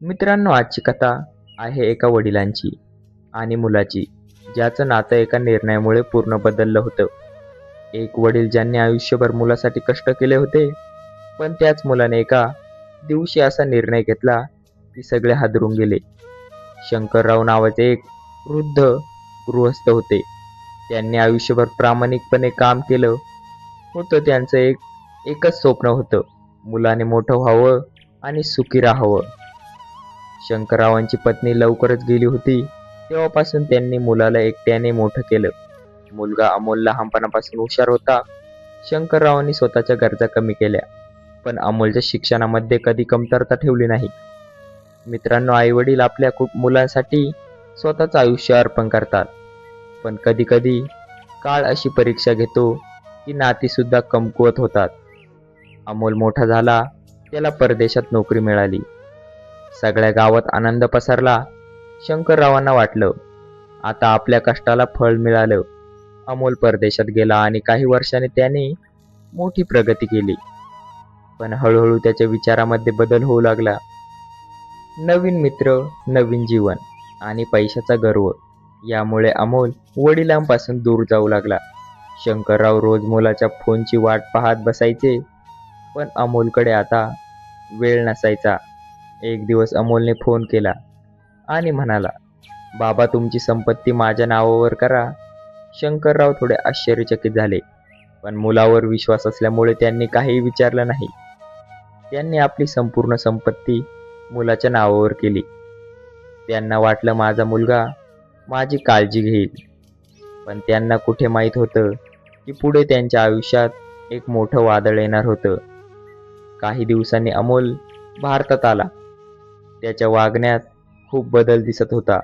मित्रांनो, आजची कथा आहे एका वडिलांची आणि मुलाची, ज्याचं नातं एका निर्णयामुळे पूर्ण बदललं होतं. एक वडील ज्यांनी आयुष्यभर मुलासाठी कष्ट केले होते, पण त्याच मुलाने एका दिवशी असा निर्णय घेतला की सगळे हादरून गेले. शंकरराव नावाचे एक वृद्ध गृहस्थ होते. त्यांनी आयुष्यभर प्रामाणिकपणे काम केलं होतं. त्यांचं एकच स्वप्न होतं, मुलाने मोठं व्हावं आणि सुखी राहावं. शंकररावांची पत्नी लवकरच गेली होती. तेव्हापासून त्यांनी मुलाला एकट्याने मोठं केलं. मुलगा अमोल लहानपणापासून हुशार होता. शंकररावांनी स्वतःच्या गरजा कमी केल्या, पण अमोलच्या शिक्षणामध्ये कधी कमतरता ठेवली नाही. मित्रांनो, आई-वडील आपल्या मुलांसाठी स्वतःचं आयुष्य अर्पण करतात, पण कधी-कधी काळ अशी परीक्षा घेतो की नातीसुद्धा कमकुवत होतात. अमोल मोठा झाला, त्याला परदेशात नोकरी मिळाली. सगळ्या गावात आनंद पसरला. शंकररावांना वाटलं, आता आपल्या कष्टाला फळ मिळालं. अमोल परदेशात गेला आणि काही वर्षांनी त्याने मोठी प्रगती केली. पण हळूहळू त्याच्या विचारामध्ये बदल होऊ लागला. नवीन मित्र, नवीन जीवन आणि पैशाचा गर्व यामुळे अमोल वडिलांपासून दूर जाऊ लागला. शंकरराव रोज मुलाच्या फोनची वाट पाहत बसायचे, पण अमोलकडे आता वेळ नसायचा. एक दिवस अमोलने फोन केला आणि म्हणाला, "बाबा, तुमची संपत्ती माझ्या नावावर करा." शंकरराव थोडे आश्चर्यचकित झाले, पण मुलावर विश्वास असल्यामुळे त्यांनी काहीही विचारलं नाही. त्यांनी आपली संपूर्ण संपत्ती मुलाच्या नावावर केली. त्यांना वाटलं, माझा मुलगा माझी काळजी घेईल. पण त्यांना कुठे माहीत होतं की पुढे त्यांच्या आयुष्यात एक मोठं वादळ येणार होतं. काही दिवसांनी अमोल भारतात आला. त्याच्या वागण्यात खूप बदल दिसत होता.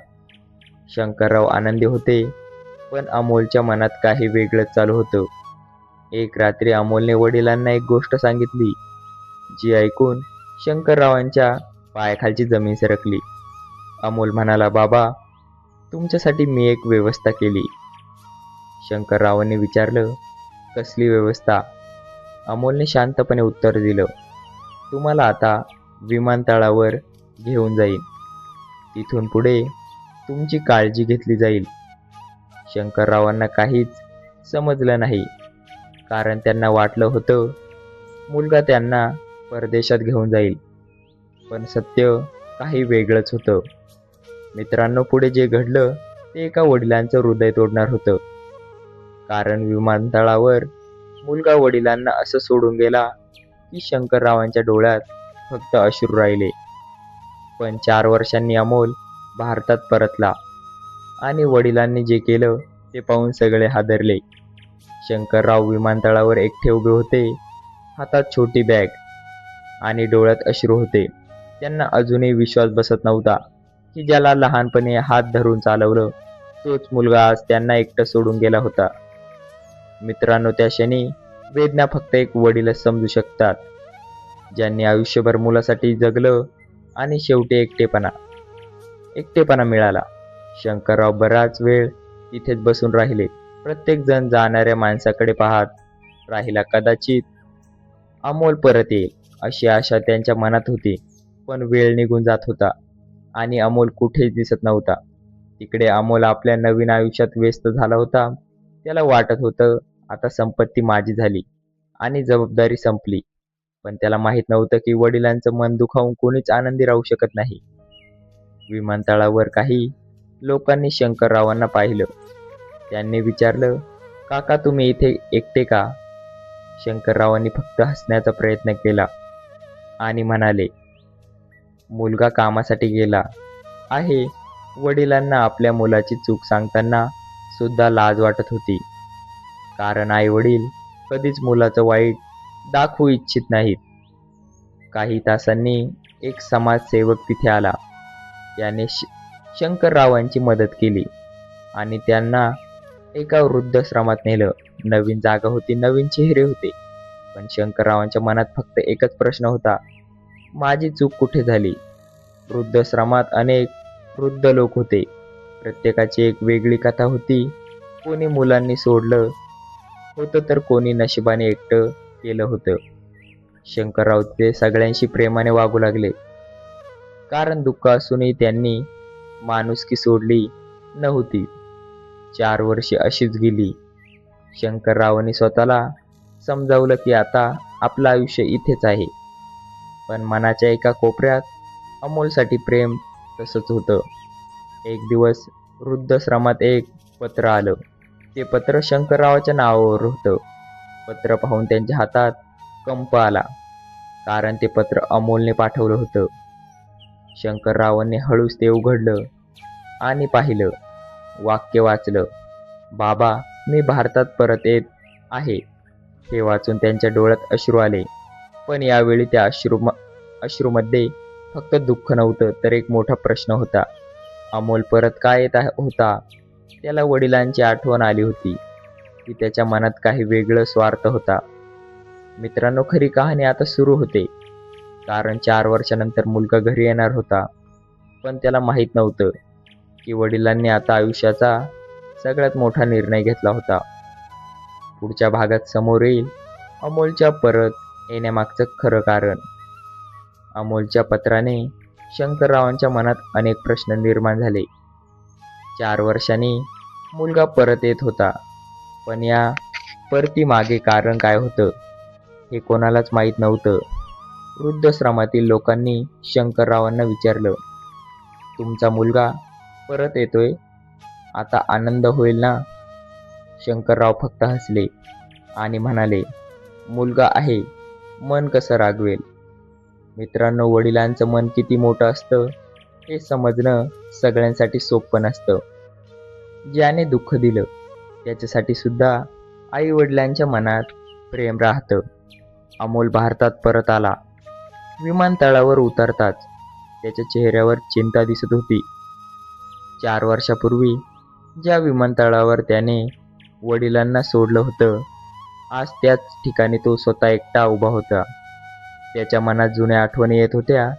शंकरराव आनंदी होते, पण अमोलच्या मनात काही वेगळंच चालू होतं. एक रात्री अमोलने वडिलांना एक गोष्ट सांगितली, जी ऐकून शंकररावांच्या पायाखालची जमीन सरकली. अमोल म्हणाला, "बाबा, तुमच्यासाठी मी एक व्यवस्था केली." शंकररावांनी विचारलं, "कसली व्यवस्था?" अमोलने शांतपणे उत्तर दिलं, "तुम्हाला आता विमानतळावर घेऊन जाईन. तिथून पुढे तुमची काळजी घेतली जाईल." शंकररावांना काहीच समजलं नाही, कारण त्यांना वाटलं होतं मुलगा त्यांना परदेशात घेऊन जाईल. पण सत्य काही वेगळंच होतं. मित्रांनो, पुढे जे घडलं ते एका वडिलांचं हृदय तोडणार होतं. कारण विमानतळावर मुलगा वडिलांना असं सोडून गेला की शंकररावांच्या डोळ्यात फक्त अश्रू राहिले. पण 4 वर्षांनी अमोल भारतात परतला आणि वडिलांनी जे केलं ते पाहून सगळे हादरले. शंकरराव विमानतळावर एकटे उभे होते, हातात छोटी बॅग आणि डोळ्यात अश्रू होते. त्यांना अजूनही विश्वास बसत नव्हता की ज्याला लहानपणी हात धरून चालवलं, तोच मुलगा आज त्यांना एकटं सोडून गेला होता. मित्रांनो, त्या क्षणी वेदना फक्त एक वडीलच समजू शकतात, ज्यांनी आयुष्यभर मुलासाठी जगलं आणि शेवटी एकटेपणा मिळाला. शंकरराव बराच वेळ तिथेच बसून राहिले. प्रत्येक जण जाणाऱ्या माणसाकडे पाहत राहिला. कदाचित अमोल परत येईल अशी आशा त्यांच्या मनात होती. पण वेळ निघून जात होता आणि अमोल कुठेच दिसत नव्हता. तिकडे अमोल आपल्या नवीन आयुष्यात व्यस्त झाला होता. त्याला वाटत होतं, आता संपत्ती माझी झाली आणि जबाबदारी संपली. पण त्याला माहित नव्हतं की वडिलांचं मन दुखावून कोणीच आनंदी राहू शकत नाही. विमानतळावर काही लोकांनी शंकररावांना पाहिलं. त्यांनी विचारलं, "काका, तुम्ही इथे एकटे का?" शंकररावांनी फक्त हसण्याचा प्रयत्न केला आणि म्हणाले, "मुलगा कामासाठी गेला आहे." वडिलांना आपल्या मुलाची चूक सांगताना सुद्धा लाज वाटत होती, कारण आई-वडील कधीच मुलाचं वाईट दाखवू इच्छित नाहीत. काही तासांनी एक समाजसेवक तिथे आला. त्याने शंकररावांची मदत केली आणि त्यांना एका वृद्धाश्रमात नेलं. नवीन जागा होती, नवीन चेहरे होते, पण शंकररावांच्या मनात फक्त एकच प्रश्न होता, माझी चूक कुठे झाली? वृद्धाश्रमात अनेक वृद्ध लोक होते. प्रत्येकाची एक वेगळी कथा होती. कोणी मुलांनी सोडलं होतं, तर कोणी नशिबाने एकटं केलं होतं. शंकरराव ते सगळ्यांशी प्रेमाने वागू लागले. कारण दुःख असूनही त्यांनी माणुसकी सोडली नव्हती. 4 वर्षे अशीच गेली. शंकररावांनी स्वतःला समजावलं की आता आपलं आयुष्य इथेच आहे. पण मनाच्या एका कोपऱ्यात अमोलसाठी प्रेम तसंच होतं. एक दिवस वृद्धाश्रमात एक पत्र आलं. ते पत्र शंकररावाच्या नावावर होतं. पत्र पाहून त्यांच्या हातात कंप आला, कारण ते पत्र अमोलने पाठवलं होतं. शंकररावांनी हळूच ते उघडलं आणि पाहिलं. वाक्य वाचलं, "बाबा, मी भारतात परत येत आहे." हे वाचून त्यांच्या डोळ्यात अश्रू आले. पण यावेळी त्या अश्रूमध्ये फक्त दुःख नव्हतं, तर एक मोठा प्रश्न होता. अमोल परत का येत होता? त्याला वडिलांची आठवण आली होती, की त्याच्या मनात काही वेगळं स्वार्थ होता. मित्रांनो, खरी कहाणी आता सुरू होते. कारण 4 वर्षानंतर मुलगा घरी येणार होता. पण त्याला माहीत नव्हतं की वडिलांनी आता आयुष्याचा सगळ्यात मोठा निर्णय घेतला होता. पुढच्या भागात समोर येईल अमोलच्या परत येण्यामागचं खरं कारण. अमोलच्या पत्राने शंकररावांच्या मनात अनेक प्रश्न निर्माण झाले. 4 वर्षांनी मुलगा परत येत होता, पण या परतीमागे कारण काय होतं हे कोणालाच माहीत नव्हतं. वृद्धाश्रमातील लोकांनी शंकररावांना विचारलं, "तुमचा मुलगा परत येतोय, आता आनंद होईल ना?" शंकरराव फक्त हसले आणि म्हणाले, "मुलगा आहे, मन कसं रागवेल?" मित्रांनो, वडिलांचं मन किती मोठं असतं हे समजणं सगळ्यांसाठी सोपं नसतं. ज्याने दुःख दिलं त्याच्यासाठी सुद्धा आई वडिलांच्या मनात प्रेम राहतं. अमोल भारतात परत आला. विमानतळावर उतरताच त्याच्या चेहऱ्यावर चिंता दिसत होती. 4 वर्षापूर्वी ज्या विमानतळावर त्याने वडिलांना सोडलं होतं, आज त्याच ठिकाणी तो स्वतः एकटा उभा होता. त्याच्या मनात जुन्या आठवणी येत होत्या.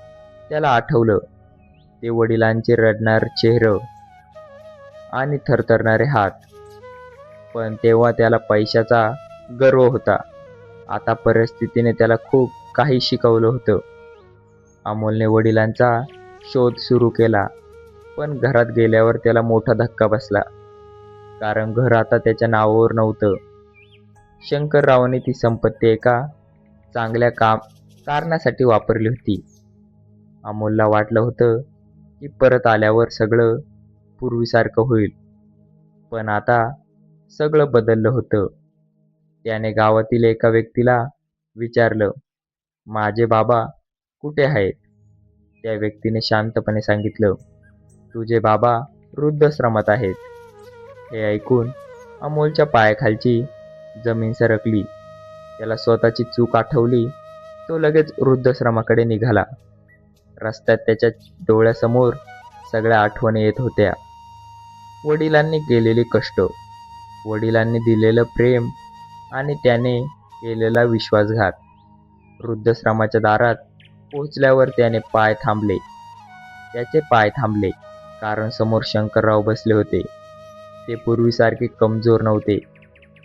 त्याला आठवलं ते वडिलांचे रडणारे चेहरे आणि थरथरणारे हात. पण तेव्हा त्याला पैशाचा गर्व होता. आता परिस्थितीने त्याला खूप काही शिकवलं होतं. अमोलने वडिलांचा शोध सुरू केला, पण घरात गेल्यावर त्याला मोठा धक्का बसला. कारण घर आता त्याच्या नावावर नव्हतं. शंकररावांनी ती संपत्ती एका चांगल्या कारणासाठी वापरली होती. अमोलला वाटलं होतं की परत आल्यावर सगळं पूर्वीसारखं होईल. पण आता सगळं बदललं होतं. त्याने गावातील एका व्यक्तीला विचारलं, "माझे बाबा कुठे आहेत?" त्या व्यक्तीने शांतपणे सांगितलं, "तुझे बाबा वृद्धाश्रमात आहेत." हे ऐकून अमोलच्या पायाखालची जमीन सरकली. त्याला स्वतःची चूक आठवली. तो लगेच वृद्धाश्रमाकडे निघाला. रस्त्यात त्याच्या डोळ्यासमोर सगळ्या आठवणी येत होत्या. वडिलांनी केलेले कष्ट, वडिलांनी दिलेलं प्रेम आणि त्याने केलेला विश्वासघात. वृद्धाश्रमाच्या दारात पोहोचल्यावर त्याचे पाय थांबले, कारण समोर शंकरराव बसले होते. ते पूर्वीसारखे कमजोर नव्हते.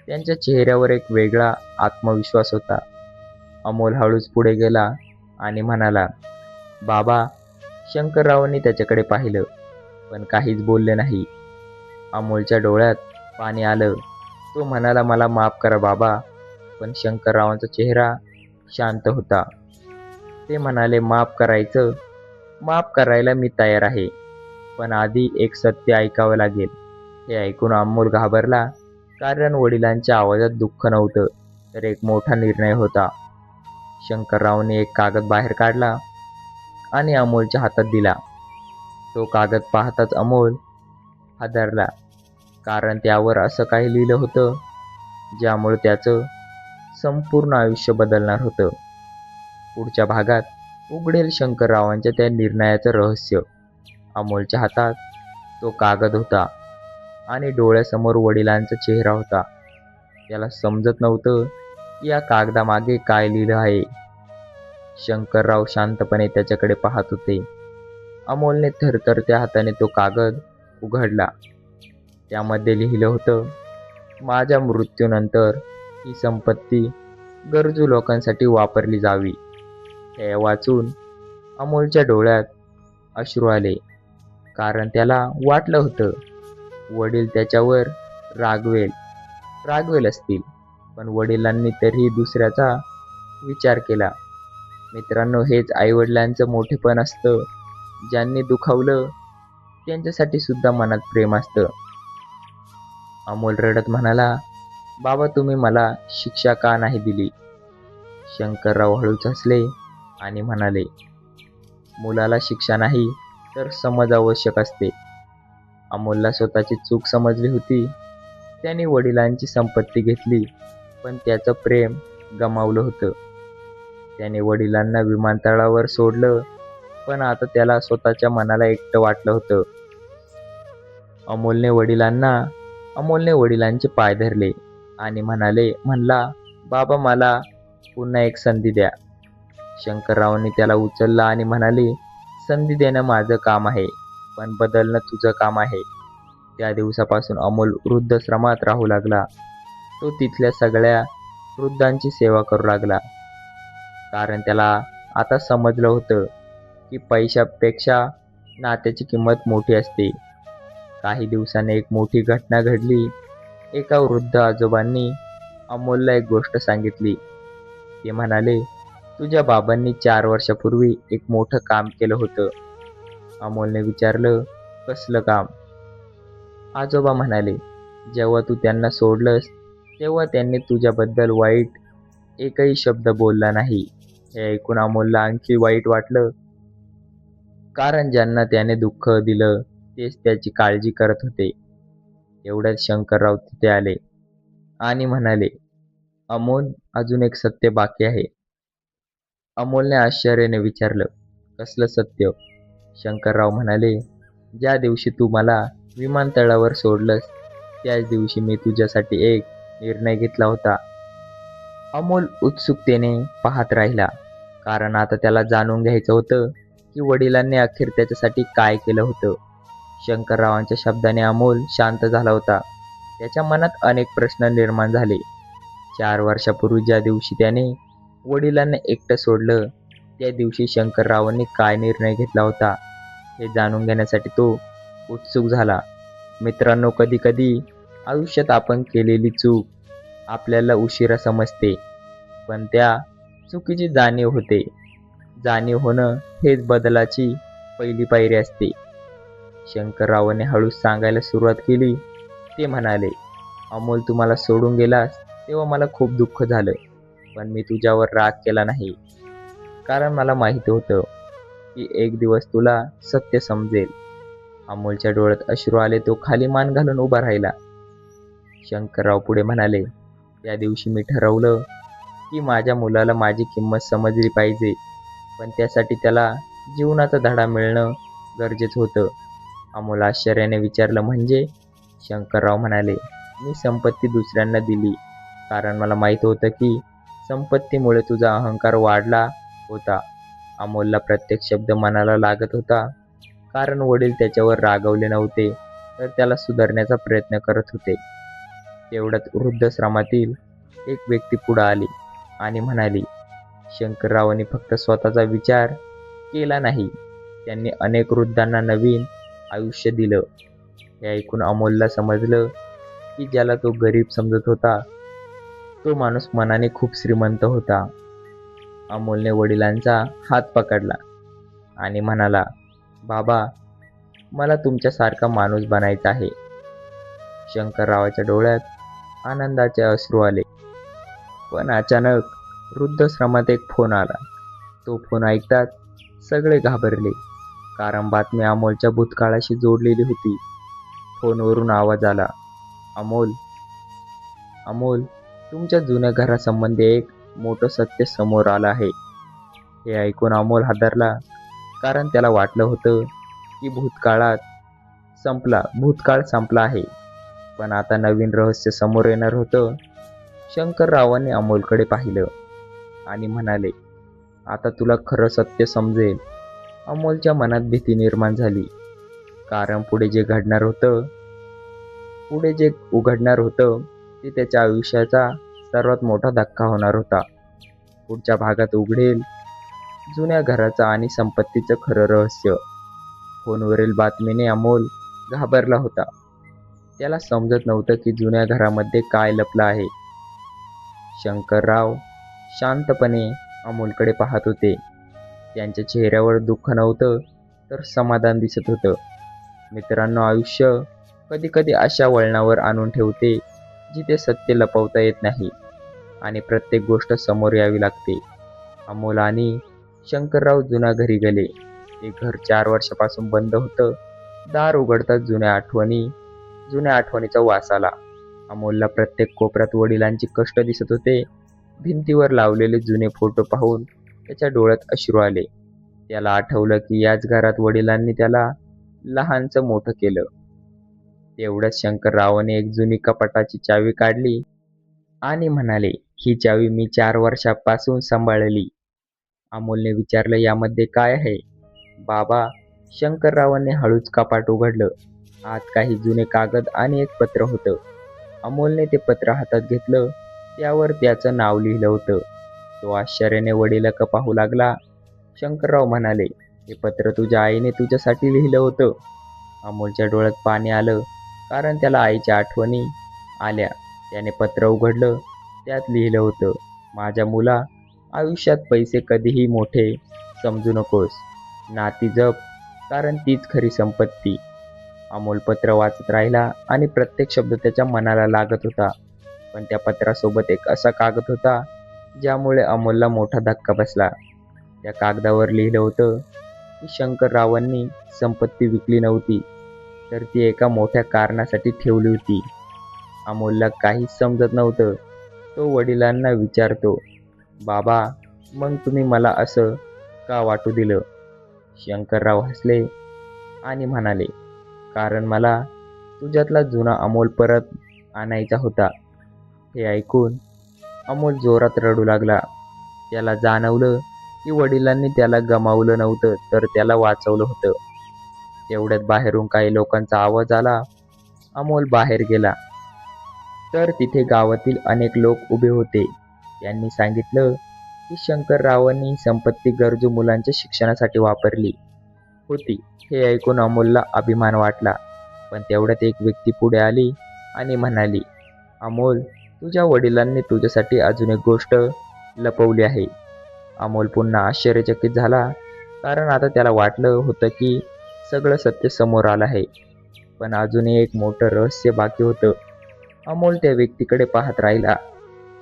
त्यांच्या चेहऱ्यावर एक वेगळा आत्मविश्वास होता. अमोल हळूच पुढे गेला आणि म्हणाला, "बाबा." शंकररावांनी त्याच्याकडे पाहिलं, पण काहीच बोलले नाही. अमोलच्या डोळ्यात पाणी आलं. तो म्हणाला, "मला माफ करा बाबा." पण शंकररावांचा चेहरा शांत होता. ते म्हणाले, माफ करायला मी तयार आहे, पण आधी एक सत्य ऐकावं लागेल." हे ऐकून अमोल घाबरला, कारण वडिलांच्या आवाजात दुःख नव्हतं, तर एक मोठा निर्णय होता. शंकररावने एक कागद बाहेर काढला आणि अमोलच्या हातात दिला. तो कागद पाहताच अमोल हादरला, कारण त्यावर असं काही लिहिलं होतं ज्यामुळे त्याचं संपूर्ण आयुष्य बदलणार होतं. पुढच्या भागात उघडेल शंकररावांच्या त्या निर्णयाचं रहस्य. अमोलच्या हातात तो कागद होता आणि डोळ्यासमोर वडिलांचा चेहरा होता. त्याला समजत नव्हतं की या कागदामागे काय लिहिलं आहे. शंकरराव शांतपणे त्याच्याकडे पाहत होते. अमोलने थरथरत्या हाताने तो कागद उघडला. त्यामध्ये लिहिलं होतं, "माझ्या मृत्यूनंतर ही संपत्ती गरजू लोकांसाठी वापरली जावी." हे वाचून अमोलच्या डोळ्यात अश्रू आले, कारण त्याला वाटलं होतं वडील त्याच्यावर रागवेल रागवेल असतील, पण वडिलांनी तरीही दुसऱ्याचा विचार केला. मित्रांनो, हेच आईवडिलांचं मोठेपण असतं. ज्यांनी दुखावलं त्यांच्यासाठी सुद्धा मनात प्रेम असतं. अमोल रडत म्हणाला, बाबा तुम्ही मला शिक्षा का नाही दिली? शंकरराव हळूच हसले आणि म्हणाले, मुलाला शिक्षा नाही तर समज आवश्यक असते. अमोलला स्वतःची चूक समजली होती. त्याने वडिलांची संपत्ती घेतली, पण त्याचं प्रेम गमावलं होतं. त्याने वडिलांना विमानतळावर सोडलं, पण आता त्याला स्वतःच्या मनाला एकटं वाटलं होतं. अमोलने वडिलांचे पाय धरले आणि म्हणला, बाबा मला पुन्हा एक संधी द्या. शंकररावांनी त्याला उचललं आणि म्हणाले, संधी देणं माझं काम आहे, पण बदलणं तुझं काम आहे. त्या दिवसापासून अमोल वृद्धाश्रमात राहू लागला. तो तिथल्या सगळ्या वृद्धांची सेवा करू लागला, कारण त्याला आता समजलं होतं की पैशापेक्षा नात्याची किंमत मोठी असते. काही दिवसांनी एक मोठी घटना घडली. एका वृद्ध आजोबांनी अमोलला एक गोष्ट सांगितली. ते म्हणाले, तुझ्या बाबांनी 4 वर्षापूर्वी एक मोठं काम केलं होतं. अमोलने विचारलं, कसलं काम? आजोबा म्हणाले, जेव्हा तू त्यांना सोडलंस तेव्हा त्यांनी तुझ्याबद्दल वाईट एकही शब्द बोलला नाही. हे ऐकून अमोलला आणखी वाईट वाटलं, कारण ज्यांना त्याने दुःख दिलं तेच त्याची काळजी करत होते. एवढ्यात शंकरराव तिथे आले आणि म्हणाले, अमोल, अजून एक सत्य बाकी आहे. अमोलने आश्चर्याने विचारलं, कसलं सत्य? शंकरराव म्हणाले, ज्या दिवशी तू मला विमानतळावर सोडलंस त्याच दिवशी मी तुझ्यासाठी एक निर्णय घेतला होता. अमोल उत्सुकतेने पाहत राहिला, कारण आता त्याला जाणून घ्यायचं होतं की वडिलांनी अखेर त्याच्यासाठी काय केलं होतं. शंकररावांच्या शब्दाने अमोल शांत झाला होता. त्याच्या मनात अनेक प्रश्न निर्माण झाले. 4 वर्षापूर्वी ज्या दिवशी त्याने वडिलांना एकटं सोडलं, त्या दिवशी शंकररावांनी काय निर्णय घेतला होता हे जाणून घेण्यासाठी तो उत्सुक झाला. मित्रांनो, कधी कधी आयुष्यात आपण केलेली चूक आपल्याला उशिरा समजते, पण त्या चुकीची जाणीव होते. जाणीव होणं हेच बदलाची पहिली पायरी असते. शंकररावांनी हळूच सांगायला सुरुवात केली. ते म्हणाले, अमोल, तू मला सोडून गेलास तेव्हा मला खूप दुःख झालं, पण मी तुझ्यावर राग केला नाही, कारण मला माहिती होतं की एक दिवस तुला सत्य समजेल. अमोलच्या डोळ्यात अश्रू आले. तो खाली मान घालून उभा राहिला. शंकरराव पुढे म्हणाले, त्या दिवशी मी ठरवलं की माझ्या मुलाला माझी किंमत समजली पाहिजे, पण त्यासाठी त्याला जीवनाचा धडा मिळणं गरजेचं होतं. अमोल आश्चर्याने विचारलं, म्हणजे? शंकरराव म्हणाले, मी संपत्ती दुसऱ्यांना दिली, कारण मला माहीत होतं की संपत्तीमुळे तुझा अहंकार वाढला होता. अमोलला प्रत्येक शब्द मनाला लागत होता, कारण वडील त्याच्यावर रागवले नव्हते, तर त्याला सुधारण्याचा प्रयत्न करत होते. तेवढ्यात वृद्धाश्रमातील एक व्यक्ती पुढे आली आणि म्हणाली, शंकररावांनी फक्त स्वतःचा विचार केला नाही, त्यांनी अनेक वृद्धांना नवीन आयुष्य दिलं. हे ऐकून अमोलला समजलं की ज्याला तो गरीब समजत होता तो माणूस मनाने खूप श्रीमंत होता. अमोलने वडिलांचा हात पकडला आणि म्हणाला, बाबा, मला तुमच्यासारखा माणूस बनायचा आहे. शंकररावाच्या डोळ्यात आनंदाचे अश्रू आले. पण अचानक वृद्धाश्रमात एक फोन आला. तो फोन ऐकताच सगळे घाबरले, कारण बातमी अमोलच्या भूतकाळाशी जोडलेली होती. फोनवरून आवाज आला, अमोल, अमोल, तुमच्या जुन्या घरासंबंधी एक मोठं सत्य समोर आलं आहे. हे ऐकून अमोल हादरला, कारण त्याला वाटलं होतं की भूतकाळ संपला आहे, पण आता नवीन रहस्य समोर येणार होतं. शंकररावांनी अमोलकडे पाहिलं आणि म्हणाले, आता तुला खरं सत्य समजेल. अमोलच्या मनात भीती निर्माण झाली, कारण पुढे जे उघडणार होतं ते त्याच्या आयुष्याचा सर्वात मोठा धक्का होणार होता. पुढच्या भागात उघडेल जुन्या घराचं आणि संपत्तीचं खरं रहस्य. फोनवरील बातमीने अमोल घाबरला होता. त्याला समजत नव्हतं की जुन्या घरामध्ये काय लपलं आहे. शंकरराव शांतपणे अमोलकडे पाहत होते. त्यांच्या चेहऱ्यावर दुःख नव्हतं, तर समाधान दिसत होतं. मित्रांनो, आयुष्य कधी कधी अशा वळणावर आणून ठेवते जिथे सत्य लपवता येत नाही आणि प्रत्येक गोष्ट समोर यावी लागते. अमोल आणि शंकरराव जुन्या घरी गेले. ते घर 4 वर्षापासून बंद होतं. दार उघडताच जुन्या आठवणीचा वास आला. अमोलला प्रत्येक कोपऱ्यात वडिलांची कष्ट दिसत होते. भिंतीवर लावलेले जुने फोटो पाहून त्याच्या डोळ्यात अश्रू आले. त्याला आठवलं की याच घरात वडिलांनी त्याला लहानचं मोठं केलं. तेवढ्यात शंकररावाने एक जुनी कपाटाची चावी काढली आणि म्हणाले, "ही चावी मी 4 वर्षापासून सांभाळली." अमोलने विचारलं, "यामध्ये काय आहे?" "बाबा," शंकररावांनी हळूच कपाट उघडलं. आत काही जुने कागद आणि एक पत्र होतं. अमोलने ते पत्र हातात घेतलं. त्यावर त्याचं नाव लिहिलं होतं. तो आश्चर्याने वडिलांकडे पाहू लागला. शंकरराव म्हणाले, "हे पत्र तुझ्या आईने तुझ्यासाठी लिहिलं होतं." अमोलच्या डोळ्यात पाणी आलं, कारण त्याला आईच्या आठवणी आल्या. त्याने पत्र उघडलं. त्यात लिहिलं होतं, "माझ्या मुला, आयुष्यात पैसे कधीही मोठे समजू नकोस. नाती जप, कारण तीच खरी संपत्ती." अमोल पत्र वाचत राहिला आणि प्रत्येक शब्द त्याच्या मनाला लागत होता. पण त्या पत्रासोबत एक असा कागद होता ज्यामुळे अमोलला मोठा धक्का बसला. त्या कागदावर लिहिलं होतं की शंकररावांनी संपत्ती विकली नव्हती, तर ती एका मोठ्या कारणासाठी ठेवली होती. अमोलला काहीच समजत नव्हतं. तो वडिलांना विचारतो, "बाबा, मग तुम्ही मला असं का वाटू दिलं?" शंकरराव हसले आणि म्हणाले, "कारण मला तुझ्यातला जुना अमोल परत आणायचा होता." हे ऐकून अमोल जोरात रडू लागला. त्याला जाणवलं की वडिलांनी त्याला गमावलं नव्हतं, तर त्याला वाचवलं होतं. तेवढ्यात बाहेरून काही लोकांचा आवाज आला. अमोल बाहेर गेला तर तिथे गावातील अनेक लोक उभे होते. त्यांनी सांगितलं की शंकररावांनी ही संपत्ती गरजू मुलांच्या शिक्षणासाठी वापरली होती. हे ऐकून अमोलला अभिमान वाटला. पण तेवढ्यात एक व्यक्ती पुढे आली आणि म्हणाली, "अमोल, तुझ्या वडिलांनी तुझ्यासाठी अजून एक गोष्ट लपवली आहे." अमोल पुन्हा आश्चर्यचकित झाला, कारण आता त्याला वाटलं होतं की सगळं सत्य समोर आलं आहे. पण अजूनही एक मोठं रहस्य बाकी होतं. अमोल त्या व्यक्तीकडे पाहत राहिला.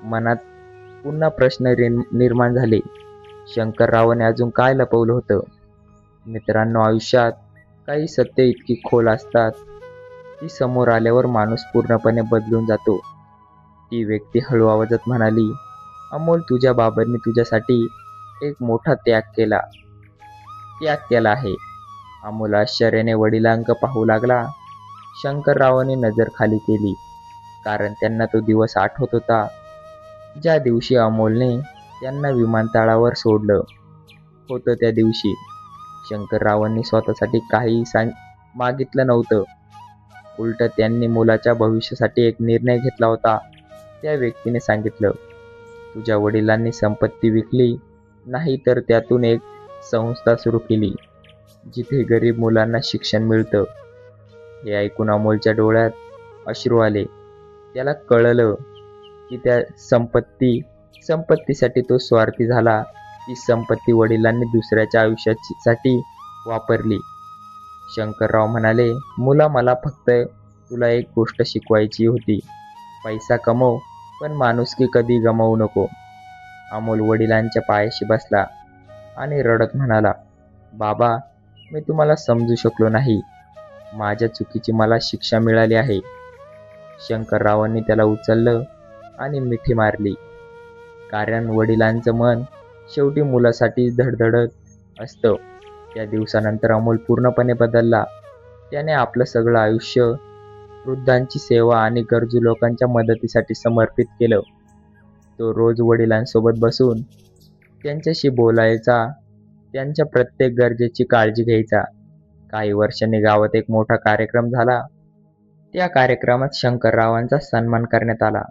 मनात पुन्हा प्रश्न निर्माण झाले. शंकररावाने अजून काय लपवलं होतं? मित्रांनो, आयुष्यात काही सत्य इतकी खोल असतात, ती समोर आल्यावर माणूस पूर्णपणे बदलून जातो. ती व्यक्ती हळू आवाजात म्हणाली, "अमोल, तुझ्या बाबांनी तुझ्यासाठी एक मोठा त्याग केला आहे." अमोल आश्चर्याने वडिलांकडे पाहू लागला. शंकररावांनी नजर खाली केली, कारण त्यांना तो दिवस आठवत होता, ज्या दिवशी अमोलने त्यांना विमानतळावर सोडलं होतं. त्या दिवशी शंकररावांनी स्वतःसाठी काही मागितलं नव्हतं. उलट त्यांनी मुलाच्या भविष्यासाठी एक निर्णय घेतला होता. त्या व्यक्तीने सांगितलं, "तुझ्या वडिलांनी संपत्ती विकली नाही, तर त्यातून एक संस्था सुरू केली, जिथे गरीब मुलांना शिक्षण मिळतं." हे ऐकून अमोलच्या डोळ्यात अश्रू आले. त्याला कळलं की त्या संपत्तीसाठी तो स्वार्थी झाला. ती संपत्ती वडिलांनी दुसऱ्याच्या आयुष्यासाठी वापरली. शंकरराव म्हणाले, "मुला, मला फक्त तुला एक गोष्ट शिकवायची होती. पैसा कमव, पण माणुसकी कधी गमावू नको." अमोल वडिलांच्या पायाशी बसला आणि रडत म्हणाला, "बाबा, मी तुम्हाला समजू शकलो नाही. माझ्या चुकीची मला शिक्षा मिळाली आहे." शंकररावांनी त्याला उचललं आणि मिठी मारली, कारण वडिलांचं मन शेवटी मुलासाठी धडधडत असतं. त्या दिवसानंतर अमोल पूर्णपणे बदलला. त्याने आपलं सगळं आयुष्य वृद्धांची सेवा आणि गरजू लोकांच्या मदतीसाठी समर्पित केलं. तो रोज वडिलांसोबत बसून त्यांच्याशी बोलायचा, त्यांच्या प्रत्येक गरजेची काळजी घ्यायचा. काही वर्षांनी गावात एक मोठा कार्यक्रम झाला. त्या कार्यक्रमात शंकररावांचा सन्मान करण्यात आला,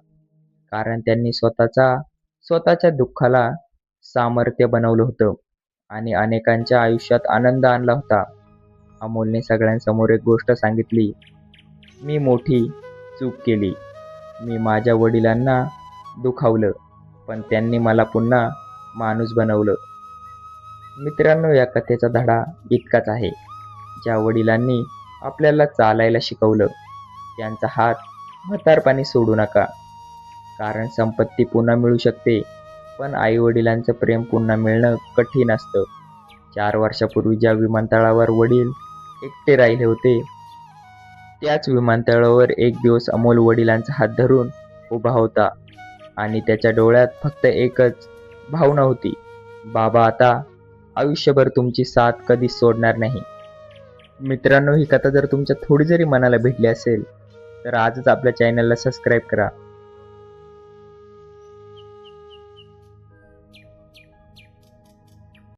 कारण त्यांनी स्वतःच्या दुःखाला सामर्थ्य बनवलं होतं आणि अनेकांच्या आयुष्यात आनंद आणला होता. अमोलने सगळ्यांसमोर एक गोष्ट सांगितली. मी मोठी चूक केली. मी माझ्या वडिलांना दुखावलं, पण त्यांनी मला पुन्हा माणूस बनवलं. मित्रांनो, या कथेचा धडा इतकाच आहे. ज्या वडिलांनी आपल्याला चालायला शिकवलं, त्यांचा हात म्हातारपणी सोडू नका. कारण संपत्ती पुन्हा मिळू शकते, पण आईवडिलांचं प्रेम पुन्हा मिळणं कठीण असतं. 4 वर्षापूर्वी ज्या विमानतळावर वडील एकटे राहिले होते, त्याच विमानतळावर एक दिवस अमोल वडिलांचा हात धरून उभा होता आणि त्याच्या डोळ्यात फक्त एकच भावना होती. बाबा आता आयुष्यभर तुमची साथ कधीच सोडणार नाही. मित्रांनो, ही कथा जर तुमच्या थोडी जरी मनाला भिडली असेल तर आजच आपल्या चॅनलला सबस्क्राईब करा.